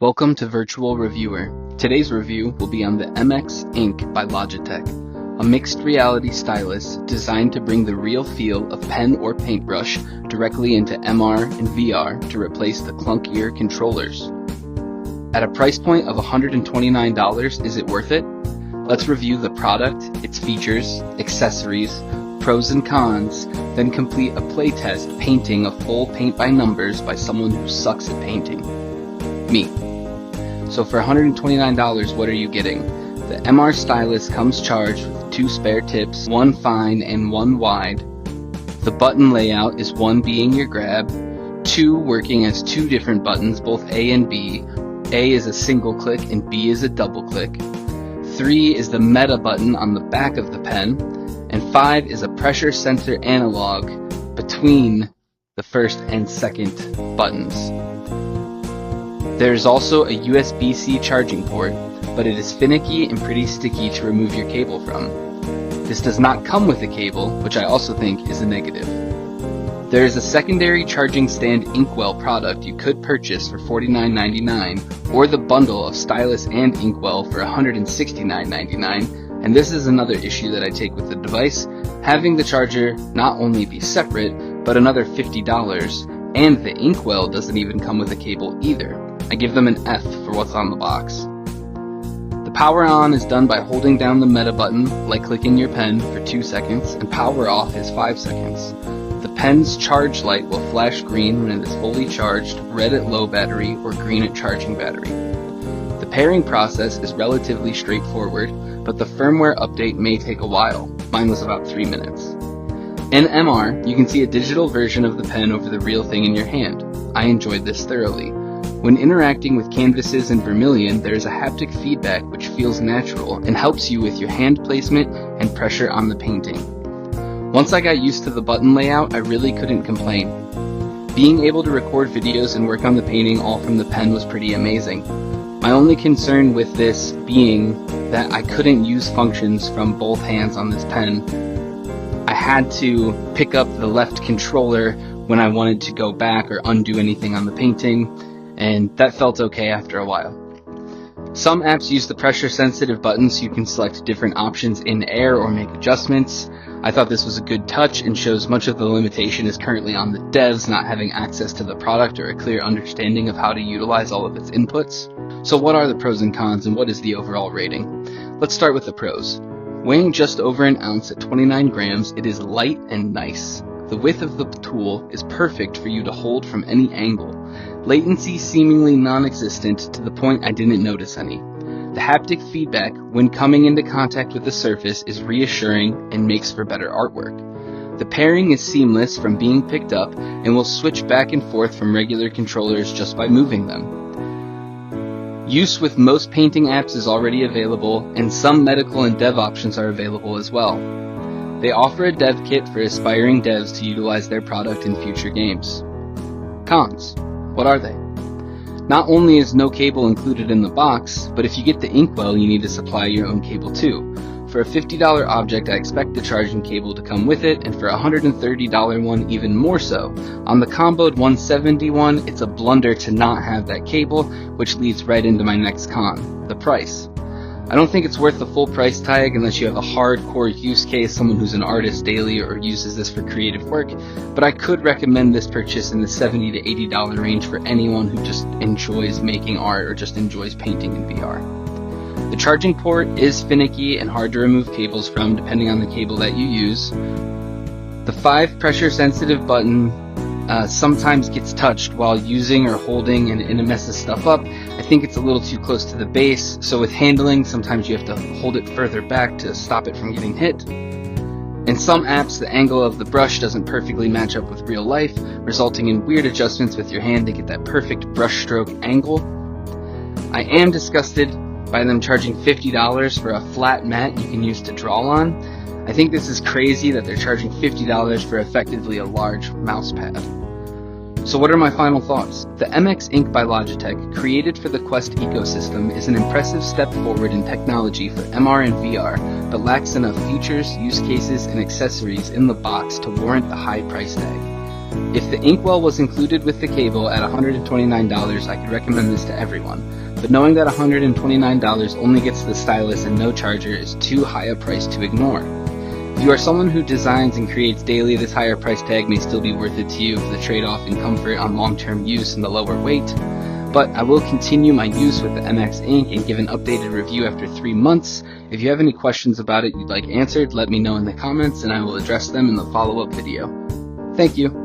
Welcome to Virtual Reviewer. Today's review will be on the MX Ink by Logitech, a mixed reality stylus designed to bring the real feel of pen or paintbrush directly into MR and VR to replace the clunkier controllers. At a price point of $129, is it worth it? Let's review the product, its features, accessories, pros and cons, then complete a playtest painting a full paint by numbers by someone who sucks at painting. Me. So for $129, what are you getting? The MR stylus comes charged with 2 spare tips, 1 fine and 1 wide. The button layout is 1 being your grab, 2 working as 2 different buttons, both A and B. A is a single click and B is a double click. 3 is the meta button on the back of the pen, and 5 is a pressure sensor analog between the first and second buttons. There is also a USB-C charging port, but it is finicky and pretty sticky to remove your cable from. This does not come with a cable, which I also think is a negative. There is a secondary charging stand Inkwell product you could purchase for $49.99, or the bundle of stylus and Inkwell for $169.99, and this is another issue that I take with the device, having the charger not only be separate, but another $50, and the Inkwell doesn't even come with a cable either. I give them an F for what's on the box. The power on is done by holding down the meta button, like clicking your pen, for 2 seconds, and power off is 5 seconds. The pen's charge light will flash green when it is fully charged, red at low battery, or green at charging battery. The pairing process is relatively straightforward, but the firmware update may take a while. Mine was about 3 minutes. In MR, you can see a digital version of the pen over the real thing in your hand. I enjoyed this thoroughly. When interacting with canvases in Vermillion, there is a haptic feedback which feels natural and helps you with your hand placement and pressure on the painting. Once I got used to the button layout, I really couldn't complain. Being able to record videos and work on the painting all from the pen was pretty amazing. My only concern with this being that I couldn't use functions from both hands on this pen. I had to pick up the left controller when I wanted to go back or undo anything on the painting, and that felt okay after a while. Some apps use the pressure sensitive button so you can select different options in air or make adjustments. I thought this was a good touch and shows much of the limitation is currently on the devs not having access to the product or a clear understanding of how to utilize all of its inputs. So what are the pros and cons, and what is the overall rating? Let's start with the pros. Weighing just over an ounce at 29 grams, it is light and nice. The width of the tool is perfect for you to hold from any angle. Latency seemingly non-existent to the point I didn't notice any. The haptic feedback when coming into contact with the surface is reassuring and makes for better artwork. The pairing is seamless from being picked up and will switch back and forth from regular controllers just by moving them. Use with most painting apps is already available, and some medical and dev options are available as well. They offer a dev kit for aspiring devs to utilize their product in future games. Cons. What are they? Not only is no cable included in the box, but if you get the Inkwell, you need to supply your own cable too. For a $50 object, I expect the charging cable to come with it, and for a $130 one, even more so. On the comboed 170 one, it's a blunder to not have that cable, which leads right into my next con, the price. I don't think it's worth the full price tag unless you have a hardcore use case, someone who's an artist daily or uses this for creative work, but I could recommend this purchase in the $70 to $80 range for anyone who just enjoys making art or just enjoys painting in VR. The charging port is finicky and hard to remove cables from depending on the cable that you use. The 5 pressure sensitive button sometimes gets touched while using or holding, and it messes stuff up. I think it's a little too close to the base, so with handling, sometimes you have to hold it further back to stop it from getting hit. In some apps, the angle of the brush doesn't perfectly match up with real life, resulting in weird adjustments with your hand to get that perfect brushstroke angle. I am disgusted by them charging $50 for a flat mat you can use to draw on. I think this is crazy that they're charging $50 for effectively a large mouse pad. So what are my final thoughts? The MX Ink by Logitech, created for the Quest ecosystem, is an impressive step forward in technology for MR and VR, but lacks enough features, use cases, and accessories in the box to warrant the high price tag. If the inkwell was included with the cable at $129, I could recommend this to everyone, but knowing that $129 only gets the stylus and no charger is too high a price to ignore. If you are someone who designs and creates daily, this higher price tag may still be worth it to you for the trade-off in comfort on long-term use and the lower weight, but I will continue my use with the MX ink and give an updated review after 3 months. If you have any questions about it you'd like answered, let me know in the comments and I will address them in the follow-up video. Thank you.